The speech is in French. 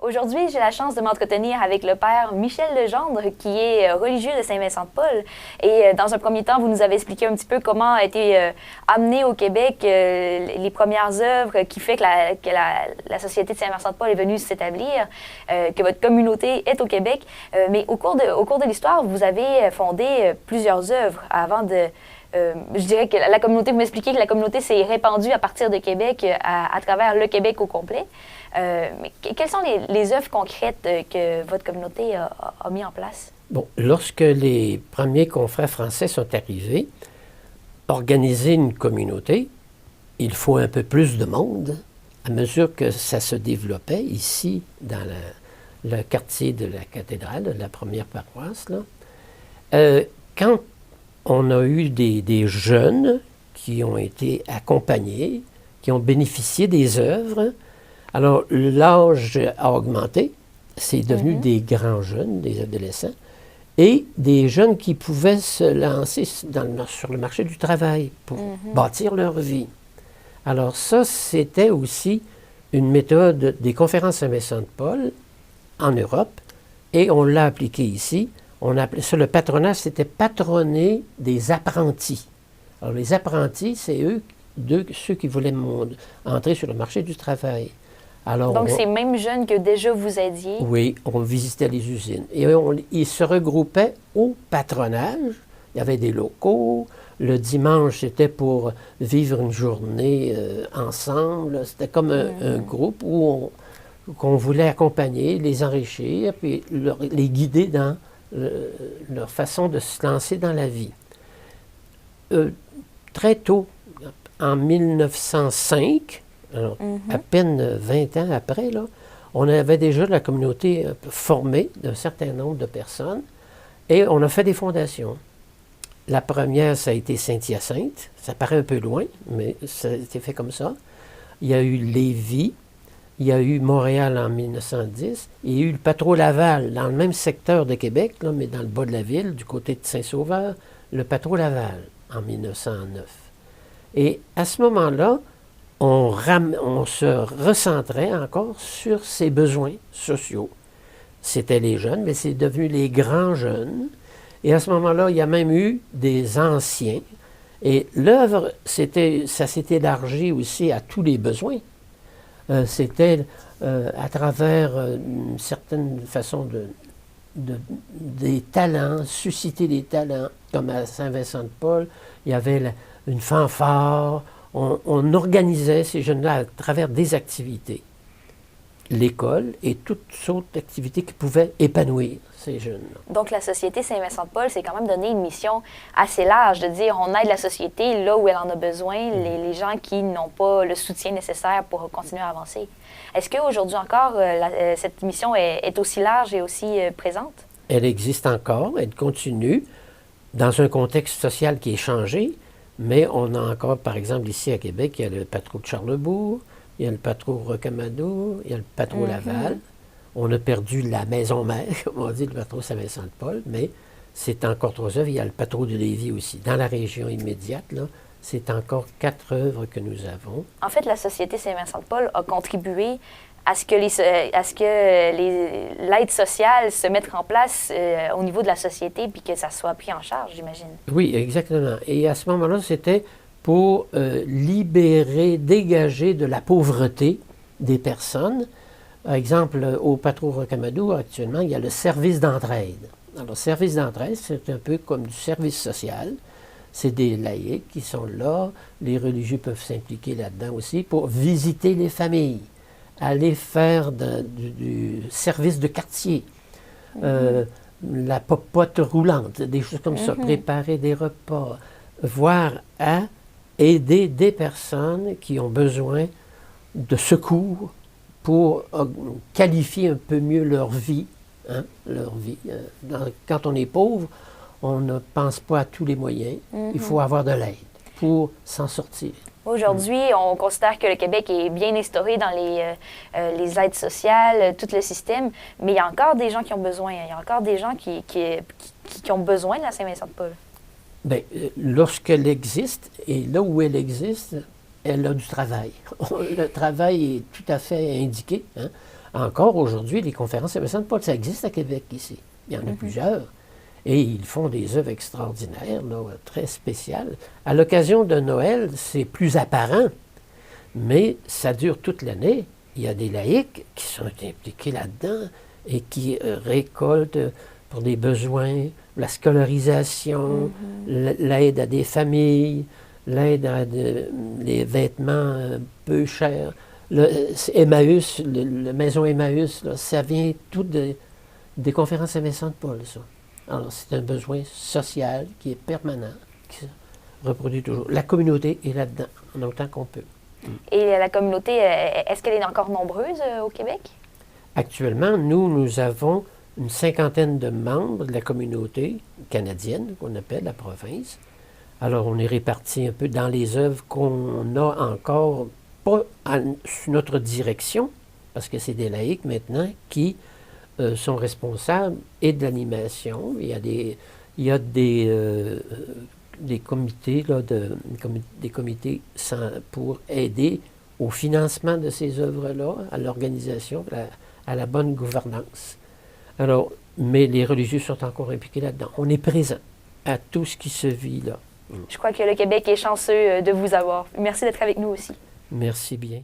Aujourd'hui, j'ai la chance de m'entretenir avec le père Michel Legendre, qui est religieux de Saint-Vincent-de-Paul. Et dans un premier temps, vous nous avez expliqué un petit peu comment a été amené au Québec les premières œuvres qui fait que la Société de Saint-Vincent-de-Paul est venue s'établir, que votre communauté est au Québec. Mais au cours de l'histoire, vous avez fondé plusieurs œuvres avant de... je dirais que la communauté, vous m'expliquez que la communauté s'est répandue à partir de Québec, à travers le Québec au complet. Mais quelles sont les œuvres concrètes que votre communauté a mis en place? Bon, lorsque les premiers confrères français sont arrivés, organiser une communauté, il faut un peu plus de monde. À mesure que ça se développait ici, dans le quartier de la cathédrale, de la première paroisse, là, quand on a eu des jeunes qui ont été accompagnés, qui ont bénéficié des œuvres, alors l'âge a augmenté, c'est devenu des grands jeunes, des adolescents, et des jeunes qui pouvaient se lancer sur le marché du travail pour bâtir leur vie. Alors ça, c'était aussi une méthode des conférences Saint-Vincent-de-Paul en Europe, et on l'a appliquée ici. On appelait ça le patronat, c'était patronner des apprentis. Alors les apprentis, c'est ceux qui voulaient entrer sur le marché du travail. Alors, donc, ces mêmes jeunes que déjà vous aidiez? Oui, on visitait les usines. Et ils se regroupaient au patronage. Il y avait des locaux. Le dimanche, c'était pour vivre une journée ensemble. C'était comme un groupe qu'on voulait accompagner, les enrichir, puis les guider dans leur façon de se lancer dans la vie. Très tôt, en 1905, alors, à peine 20 ans après, là, on avait déjà la communauté formée d'un certain nombre de personnes et on a fait des fondations. La première, ça a été Saint-Hyacinthe. Ça paraît un peu loin, mais ça a été fait comme ça. Il y a eu Lévis, il y a eu Montréal en 1910, et il y a eu le Patro Laval, dans le même secteur de Québec, là, mais dans le bas de la ville, du côté de Saint-Sauveur, le Patro Laval en 1909. Et à ce moment-là, on se recentrait encore sur ses besoins sociaux. C'était les jeunes, mais c'est devenu les grands jeunes. Et à ce moment-là, il y a même eu des anciens. Et l'œuvre, ça s'est élargi aussi à tous les besoins. C'était à travers une certaine façon des talents, susciter des talents. Comme à Saint-Vincent-de-Paul, il y avait une fanfare. On organisait ces jeunes-là à travers des activités. L'école et toutes sortes d'activités qui pouvaient épanouir ces jeunes-là. Donc, la Société Saint-Vincent-de-Paul s'est quand même donné une mission assez large de dire on aide la société là où elle en a besoin, les gens qui n'ont pas le soutien nécessaire pour continuer à avancer. Est-ce qu'aujourd'hui encore, cette mission est aussi large et aussi présente? Elle existe encore, elle continue dans un contexte social qui est changé. Mais on a encore, par exemple, ici à Québec, il y a le Patro de Charlebourg, il y a le Patro Rocamadour, il y a le Patro Laval. On a perdu la maison mère, comme on dit, le Patro Saint-Vincent-de-Paul, mais c'est encore 3 œuvres. Il y a le Patro de Lévis aussi. Dans la région immédiate, là, c'est encore 4 œuvres que nous avons. En fait, la Société Saint-Vincent-de-Paul a contribué à ce que l'aide sociale se mette en place au niveau de la société puis que ça soit pris en charge, j'imagine. Oui, exactement. Et à ce moment-là, c'était pour libérer, dégager de la pauvreté des personnes. Par exemple, au Patro Rocamadour, actuellement, il y a le service d'entraide. Alors, le service d'entraide, c'est un peu comme du service social. C'est des laïcs qui sont là. Les religieux peuvent s'impliquer là-dedans aussi pour visiter les familles, aller faire du service de quartier, la popote roulante, des choses comme ça, préparer des repas, voire à aider des personnes qui ont besoin de secours pour qualifier un peu mieux leur vie. Leur vie. Quand on est pauvre, on ne pense pas à tous les moyens. Il faut avoir de l'aide pour s'en sortir. Aujourd'hui, on considère que le Québec est bien instauré dans les aides sociales, tout le système, mais il y a encore des gens qui ont besoin. Il y a encore des gens qui ont besoin de la Saint-Vincent-de-Paul. Bien, lorsqu'elle existe, et là où elle existe, elle a du travail. Le travail est tout à fait indiqué. Encore aujourd'hui, les conférences Saint-Vincent de Paul, ça existe à Québec ici. Il y en a plusieurs. Et ils font des œuvres extraordinaires, là, très spéciales. À l'occasion de Noël, c'est plus apparent, mais ça dure toute l'année. Il y a des laïcs qui sont impliqués là-dedans et qui récoltent pour des besoins, la scolarisation, l'aide à des familles, l'aide à des vêtements peu chers. Le Emmaüs, la maison Emmaüs, là, ça vient tout des conférences Saint-Vincent de Paul, ça. Alors, c'est un besoin social qui est permanent, qui se reproduit toujours. La communauté est là-dedans, en autant qu'on peut. Et la communauté, est-ce qu'elle est encore nombreuse au Québec? Actuellement, nous avons une cinquantaine de membres de la communauté canadienne, qu'on appelle la province. Alors, on est répartis un peu dans les œuvres qu'on a encore, pas sous notre direction, parce que c'est des laïcs maintenant qui sont responsables et de l'animation. Il y a des comités, là, des comités pour aider au financement de ces œuvres-là, à l'organisation, à la bonne gouvernance. Alors, mais les religieux sont encore impliqués là-dedans. On est présent à tout ce qui se vit là. Je crois que le Québec est chanceux de vous avoir. Merci d'être avec nous aussi. Merci bien.